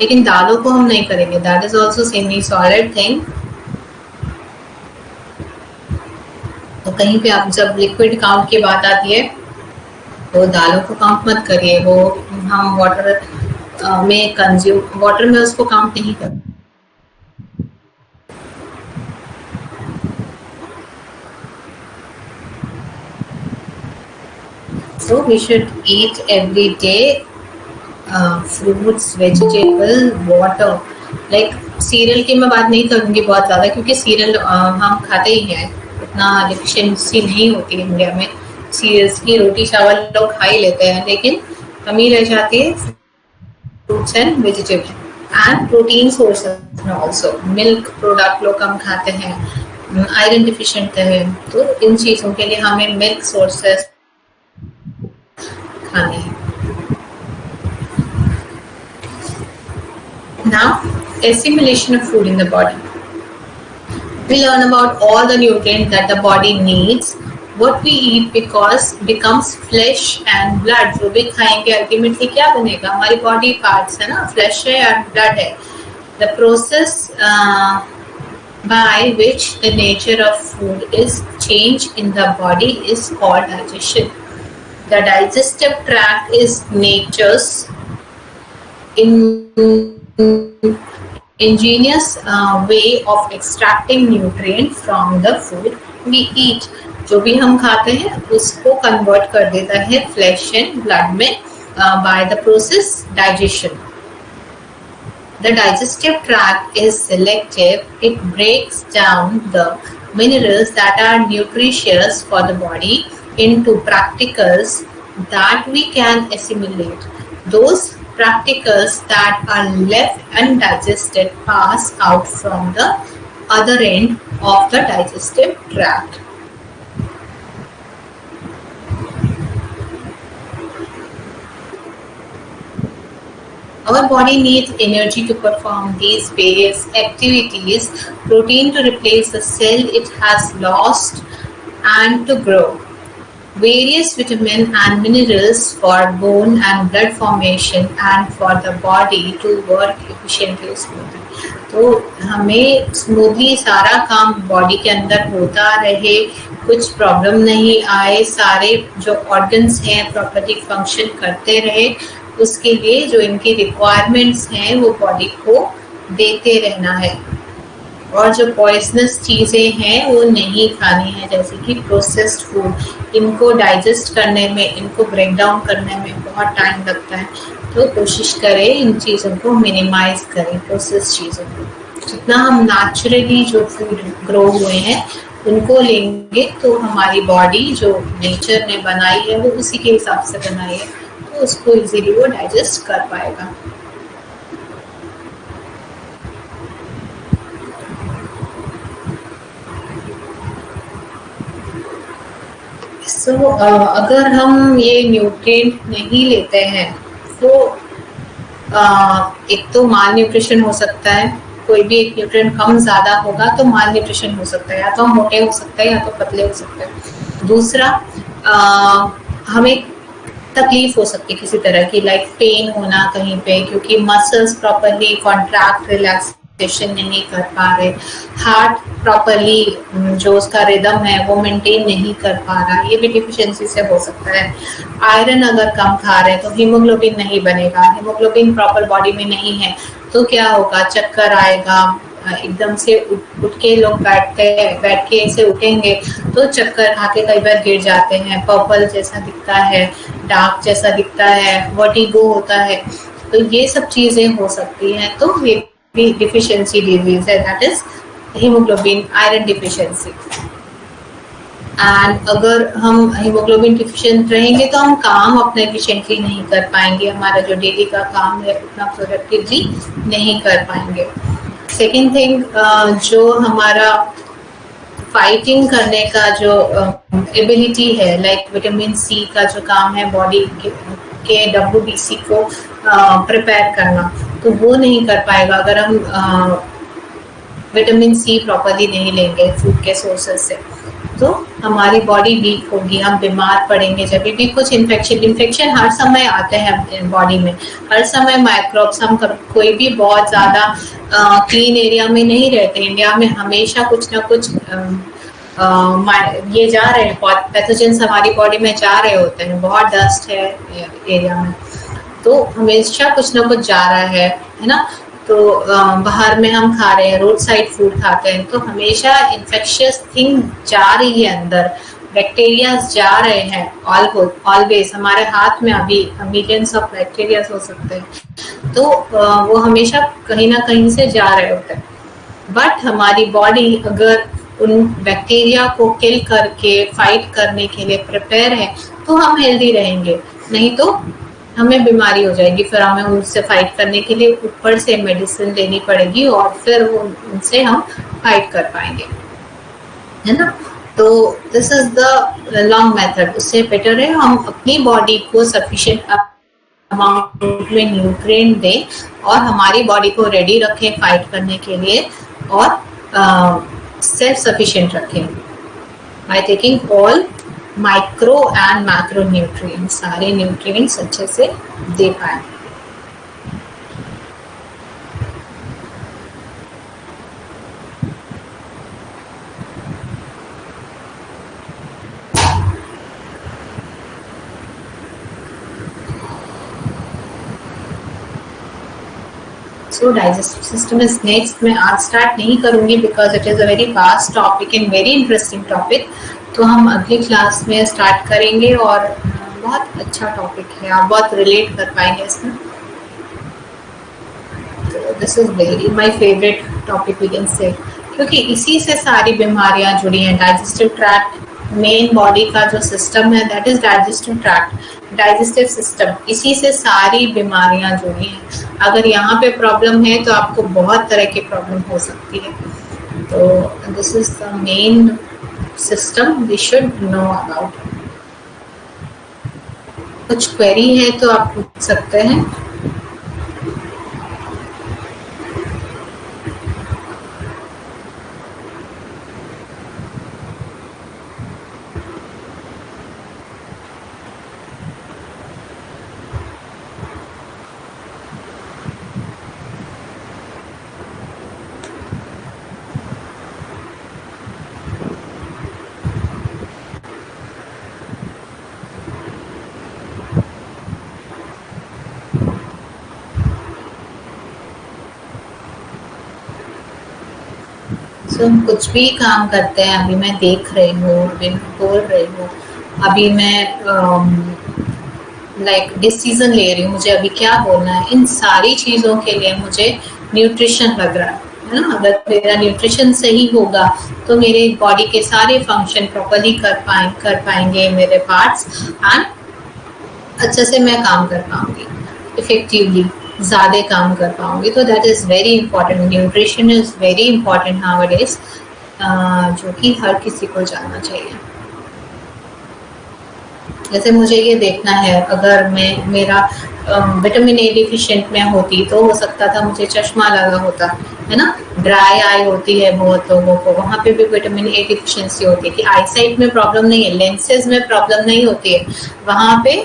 लेकिन दालों को हम नहीं करेंगे। That is also semi solid thing. तो कहीं पे आप जब लिक्विड काउंट की बात आती है तो दालों को काउंट मत करिए, वो हम वाटर में उसको काउंट नहीं करते। So we should eat every day fruits, vegetable, water. Like serial की मैं बात नहीं करूँगी बहुत ज़्यादा, क्योंकि सीरियल हम खाते ही हैं, उतना डिफिशिएंसी नहीं होती इंडिया में। सीरियल्स की रोटी चावल लोग खा ही लेते हैं, लेकिन कमी रह जाती है fruits and vegetable and protein sources में ऑल्सो। मिल्क प्रोडक्ट लोग कम खाते हैं, आयरन डिफिशिएंट है, तो इन चीज़ों के लिए हमें मिल्क सोर्सेज खाने हैं। Now, assimilation of food in the body. We learn about all the nutrients that the body needs. What we eat becomes flesh and blood. जो भी खाएंगे अल्टीमेटली क्या बनेगा? हमारी बॉडी पार्ट्स है ना, फ्लैश है और ब्लड है। The process by which the nature of food is changed in the body is called digestion. The digestive tract is nature's ingenious way of extracting nutrient from the food we eat. जो भी हम खाते हैं उसको convert कर देता है flash and blood में by the process digestion. The digestive tract is selective. It breaks down the minerals that are nutritious for the body into particles that we can assimilate. Those particles that are left undigested pass out from the other end of the digestive tract. Our body needs energy to perform these various activities, protein to replace the cell it has lost and to grow, various vitamins and minerals for bone and blood formation and for the body to work efficiently smoothly. तो हमें smoothly सारा काम body के अंदर होता रहे, कुछ problem नहीं आए, सारे जो ऑर्गन्स हैं प्रॉपर्ली फंक्शन करते रहे, उसके लिए जो इनकी रिक्वायरमेंट्स हैं वो बॉडी को देते रहना है। और जो पॉइजनस चीज़ें हैं वो नहीं खानी है, जैसे कि प्रोसेस्ड फूड। इनको डाइजेस्ट करने में, इनको ब्रेक डाउन करने में बहुत टाइम लगता है, तो कोशिश करें इन चीज़ों को मिनिमाइज करें, प्रोसेस्ड चीज़ों को। जितना हम नेचुरली जो फूड ग्रो हुए हैं उनको लेंगे तो हमारी बॉडी जो नेचर ने बनाई है वो उसी के हिसाब से बनाई है, तो उसको इजीली वो डाइजेस्ट कर पाएगा। अगर हम ये न्यूट्रिएंट नहीं लेते हैं तो एक तो माल न्यूट्रिशन हो सकता है, कोई भी एक न्यूट्रिएंट कम ज़्यादा होगा तो माल न्यूट्रिशन हो सकता है, या तो हम मोटे हो सकते हैं या तो पतले हो सकते हैं। दूसरा हमें तकलीफ हो सकती है किसी तरह की, लाइक पेन होना कहीं पे क्योंकि मसल्स प्रॉपरली कॉन्ट्रैक्ट रिलैक्सेशन नहीं कर पा रहे, हार्ट प्रॉपरली जो उसका रिदम है वो मेंटेन नहीं कर पा रहा, ये भी डिफिशिएंसी से हो सकता है। आयरन अगर कम खा रहे हैं तो हीमोग्लोबिन नहीं बनेगा, हीमोग्लोबिन प्रॉपर बॉडी में नहीं है तो क्या होगा, चक्कर आएगा, एकदम से उठ के लोग बैठ के ऐसे उठेंगे तो चक्कर खा के कई बार गिर जाते हैं, पर्पल जैसा दिखता है, डार्क जैसा दिखता है, वर्टिगो होता है, तो ये सब चीजें हो सकती हैं। तो ये भी डिफिशियंसी डिजीज है, that is haemoglobin iron deficiency. And अगर हम हीमोग्लोबिन डिफिशिएंट रहेंगे तो हम काम अपने एफिशिएंटली नहीं कर पाएंगे, हमारा जो डेली का काम है उतना प्रोडक्टिवली नहीं कर पाएंगे। सेकेंड थिंग, जो हमारा फाइटिंग करने का जो एबिलिटी है, लाइक विटामिन सी का जो काम है बॉडी के WBC को प्रिपेयर करना, तो वो नहीं कर पाएगा अगर हम विटामिन सी प्रॉपरली नहीं लेंगे फूड के सोर्सेज से, तो हमारी बॉडी वीक होगी, हम बीमार पड़ेंगे। जब भी कुछ इन्फेक्शन हर समय आते हैं बॉडी में, हर समय माइक्रोब्स, हम कोई भी बहुत ज़्यादा क्लीन एरिया में नहीं रहते, इंडिया में हमेशा कुछ ना कुछ ये जा रहे हैं, पैथोजेंस हमारी बॉडी में जा रहे होते हैं, बहुत डस्ट है एरिया में, तो हमेशा कुछ ना कुछ जा रहा है ना। तो बाहर में हम खा रहे हैं, रोड साइड फूड खाते हैं, तो हमेशा इन्फेक्शियस थिंग जा रही है अंदर, बैक्टीरिया जा रहे हैं ऑलवेज, हमारे हाथ में अभी मिलियंस ऑफ बैक्टीरिया हो सकते हैं, तो वो हमेशा कहीं ना कहीं से जा रहे होते हैं। बट हमारी बॉडी अगर उन बैक्टीरिया को किल करके फाइट करने के लिए प्रिपेयर है तो हम हेल्दी रहेंगे, नहीं तो हमें बीमारी हो जाएगी, फिर हमें उनसे फाइट करने के लिए ऊपर से मेडिसिन लेनी पड़ेगी और फिर उनसे हम फाइट कर पाएंगे, है ना। तो this is the long method. उससे बेटर है हम अपनी बॉडी को सफिशिएंट अमाउंट में न्यूट्रिएंट दें और हमारी बॉडी को रेडी रखें फाइट करने के लिए, और सेल्फ सफिशिएंट रखें by taking all micro and macro nutrients, सारे न्यूट्रिएंट्स अच्छे से दे पाए। सो डाइजेस्टिव सिस्टम इज नेक्स्ट। मैं आज स्टार्ट नहीं करूंगी because it is a very vast topic and very interesting topic, तो हम अगली क्लास में स्टार्ट करेंगे और बहुत अच्छा टॉपिक है, आप बहुत रिलेट कर पाएंगे इसमें। तो this is very my favourite topic we can say, क्योंकि इसी से सारी बीमारियां जुड़ी हैं। डाइजेस्टिव ट्रैक्ट, मेन बॉडी का जो सिस्टम है that is digestive tract, digestive system, इसी से सारी बीमारियां जुड़ी हैं। अगर यहाँ पे प्रॉब्लम है तो आपको बहुत तरह की प्रॉब्लम हो सकती है। तो this is the main system we should know about. कुछ क्वेरी है तो आप पूछ सकते हैं। तुम कुछ भी काम करते हैं, अभी मैं देख रही हूँ, अभी मैं बोल रही हूँ, अभी मैं लाइक डिसीजन ले रही हूँ, मुझे अभी क्या बोलना है, इन सारी चीज़ों के लिए मुझे न्यूट्रिशन लग रहा है ना। अगर मेरा न्यूट्रिशन सही होगा तो मेरे बॉडी के सारे फंक्शन प्रॉपरली कर पाएंगे मेरे पार्ट्स, एंड अच्छे से मैं काम कर पाऊंगी, इफेक्टिवली ज़्यादा काम कर पाऊंगी। तो that is very important, nutrition is very important nowadays, जो कि हर किसी को जानना चाहिए। जैसे मुझे ये देखना है, अगर मेरा विटामिन ए डिफिशिएंट में होती तो हो सकता था मुझे चश्मा लगा होता, है ना। ड्राई आई होती है बहुत लोगों को, वहाँ पे भी विटामिन ए डिफिशिएंसी होती है। कि आई साइट में प्रॉब्लम नहीं है, लेंसेज में प्रॉब्लम नहीं होती है, वहाँ पे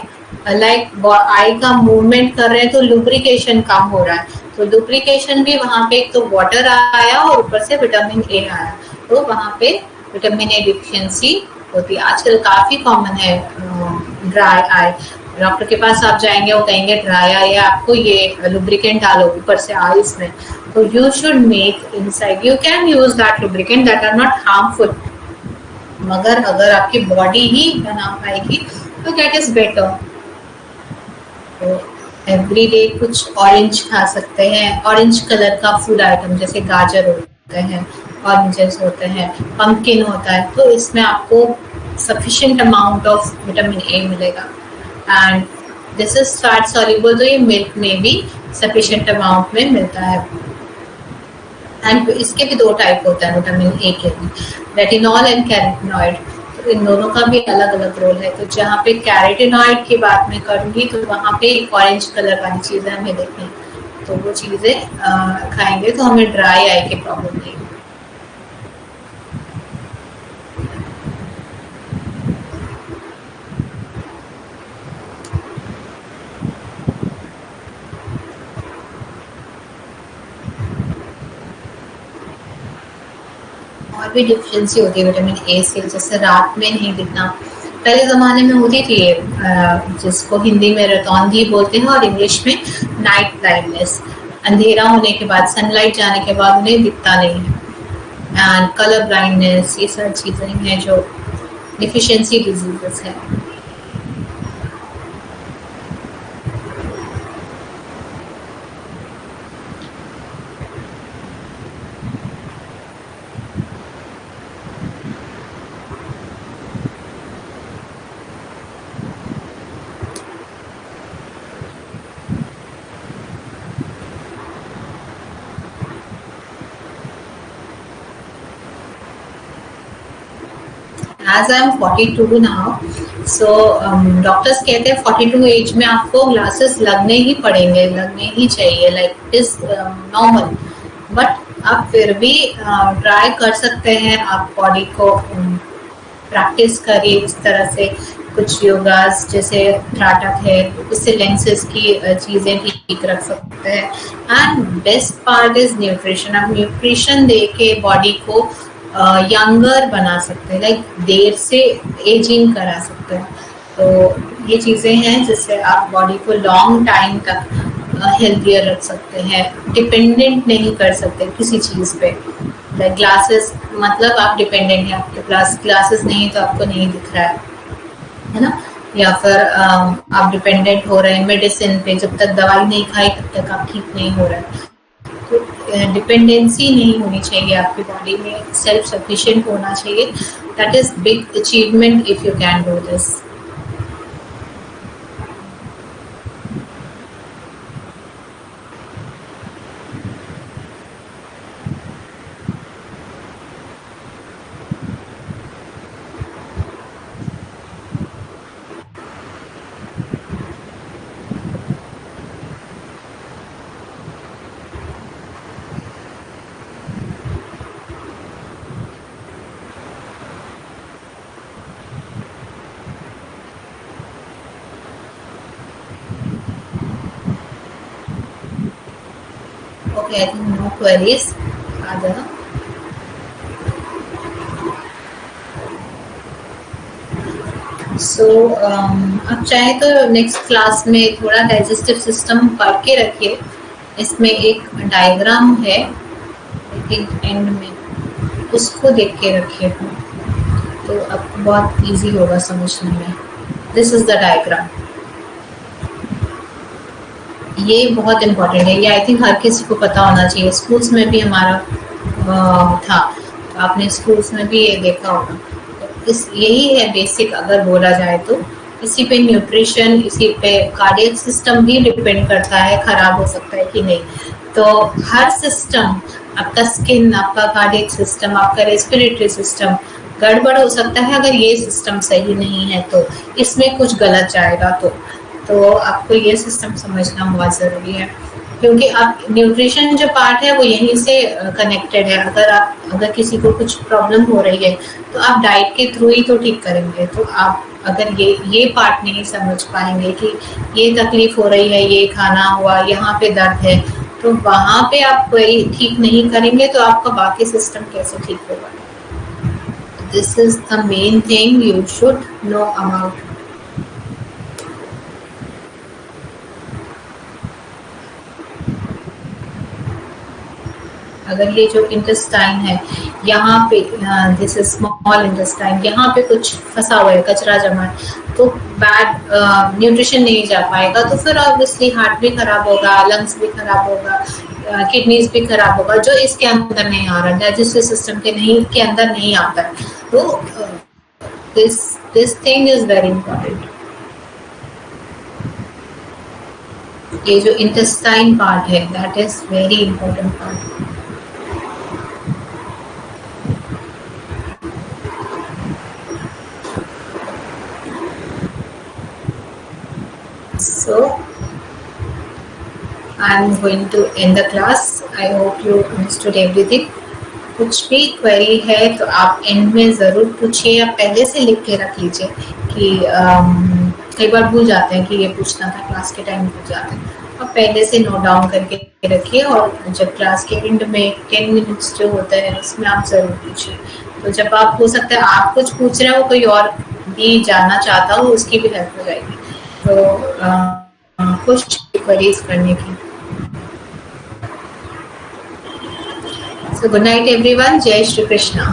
लाइक आई का मूवमेंट कर रहे हैं तो लुब्रिकेशन कम हो रहा है, तो लुब्रिकेशन भी वहाँ पे एक तो वाटर आया और ऊपर से विटामिन ए आया, तो वहाँ पे विटामिन ए डिफिशियंसी होती है। आजकल काफी कॉमन है ड्राई आई। डॉक्टर के पास आप जाएंगे, वो कहेंगे ड्राई आई है, आपको ये लुब्रिकेंट डालो ऊपर से आईज में, तो you should make inside, you can use that lubricant that are not harmful, मगर अगर आपकी बॉडी ही बना पाएगी तो दैट इज बेटर। तो एवरी डे कुछ ऑरेंज खा सकते हैं, ऑरेंज कलर का फूड आइटम, जैसे गाजर होते हैं, ऑरेंजेस होते हैं, पंपकिन होता है, तो इसमें आपको sufficient amount of vitamin A मिलेगा। And this is fat soluble, तो ये मिल्क में भी सफिशिएंट अमाउंट में मिलता है। एंड इसके भी दो टाइप होता है विटामिन ए के भी, रेटिनॉल एंड कैरोटीनॉइड, तो इन दोनों का भी अलग अलग रोल है। तो जहाँ पे कैरोटीनॉइड की बात मैं करूँगी तो वहाँ पे ऑरेंज कलर वाली चीज़ें हमें देखनी, तो वो चीज़ें खाएंगे तो हमें ड्राई आई की प्रॉब्लम नहीं। और भी डिफिशियंसी होती है विटामिन ए से, जैसे रात में नहीं दिखना। पहले ज़माने में होती थी जिसको हिंदी में रतौंधी बोलते हैं और इंग्लिश में नाइट ब्लाइंडनेस, अंधेरा होने के बाद, सनलाइट जाने के बाद उन्हें दिखता नहीं है, एंड कलर ब्लाइंडनेस, ये सब चीज़ें हैं जो डिफिशियंसी डिजीजेस हैं। As I am 42 now, so doctors कहते हैं 42 एज में आपको ग्लासेस लगने ही पड़ेंगे, लगने ही चाहिए, लाइक इज नॉर्मल। बट आप फिर भी ट्राई कर सकते हैं, आप बॉडी को प्रैक्टिस करिए इस तरह से, कुछ योगास जैसे त्राटक है, उससे लेंसेज की चीज़ें ठीक रख सकते हैं। And best part is nutrition, आप न्यूट्रिशन दे के बॉडी को यंगर बना सकते हैं, लाइक देर से एजिंग करा सकते हैं। तो ये चीज़ें हैं जिससे आप बॉडी को लॉन्ग टाइम तक हेल्थियर रख सकते हैं, डिपेंडेंट नहीं कर सकते किसी चीज़ पे। लाइक ग्लासेस, मतलब आप डिपेंडेंट हैं, आपके पास ग्लासेस नहीं तो आपको नहीं दिख रहा है ना, या फिर आप डिपेंडेंट हो रहे हैं मेडिसिन पे, जब तक दवाई नहीं खाई तब तक आप ठीक नहीं हो रहे हैं। तो डिपेंडेंसी नहीं होनी चाहिए आपकी बॉडी में, सेल्फ सफिशिएंट होना चाहिए। That is big achievement if you can do this. Okay, I think no queries. Other. So, आप चाहे तो नेक्स्ट क्लास में थोड़ा डाइजेस्टिव सिस्टम पढ़ के रखिए। इसमें एक डायग्राम है एंड में, उसको देख के रखिए तो आपको बहुत इजी होगा समझने में। This is the diagram. ये बहुत इम्पोर्टेंट है, ये आई थिंक हर किसी को पता होना चाहिए। स्कूल्स में भी हमारा था, तो आपने स्कूल्स में भी ये देखा होगा। तो इस यही है बेसिक, अगर बोला जाए तो। इसी पे न्यूट्रिशन, इसी पे कार्डियक सिस्टम भी डिपेंड करता है, खराब हो सकता है कि नहीं। तो हर सिस्टम, आपका स्किन, आपका कार्डियक सिस्टम, आपका रेस्पिरेटरी सिस्टम गड़बड़ हो सकता है अगर ये सिस्टम सही नहीं है, तो इसमें कुछ गलत जाएगा। तो आपको ये सिस्टम समझना बहुत ज़रूरी है, क्योंकि आप न्यूट्रिशन जो पार्ट है वो यहीं से कनेक्टेड है। अगर किसी को कुछ प्रॉब्लम हो रही है तो आप डाइट के थ्रू ही तो ठीक करेंगे। तो आप अगर ये पार्ट नहीं समझ पाएंगे कि ये तकलीफ हो रही है, ये खाना हुआ, यहाँ पे दर्द है, तो वहाँ पे आप वही ठीक नहीं करेंगे तो आपका बाकी सिस्टम कैसे ठीक होगा। This is the main thing you should know about. अगर ये जो इंटेस्टाइन है, यहाँ पे दिस इज स्मॉल इंटेस्टाइन, यहाँ पे कुछ फंसा हुआ है, कचरा जमा है, तो बैड न्यूट्रिशन नहीं जा पाएगा, तो फिर ऑब्वियसली हार्ट भी खराब होगा, लंग्स भी खराब होगा, किडनीज भी खराब होगा, जो इसके अंदर नहीं आ रहा, डाइजेस्टिव सिस्टम के अंदर नहीं आता है। तो this thing is very important. ये जो इंटेस्टाइन पार्ट है, that is very important part. So I'm going to end the class. I hope you understood everything. कुछ भी क्वेरी है तो आप एंड में ज़रूर पूछिए, या पहले से लिख के रख लीजिए कि कई बार भूल जाते हैं कि ये पूछना था, क्लास के टाइम भूल जाते हैं। आप पहले से नोट डाउन करके रखिए, और जब क्लास के एंड में 10 मिनट्स जो होता है उसमें आप ज़रूर पूछिए। तो जब आप, हो सकता है आप कुछ पूछ रहे हो, कोई और भी जानना चाहता हो, उसकी भी हेल्प हो जाएगी। तो कुछ क्वेरीज करने की। So good night everyone. Jai Shri Krishna.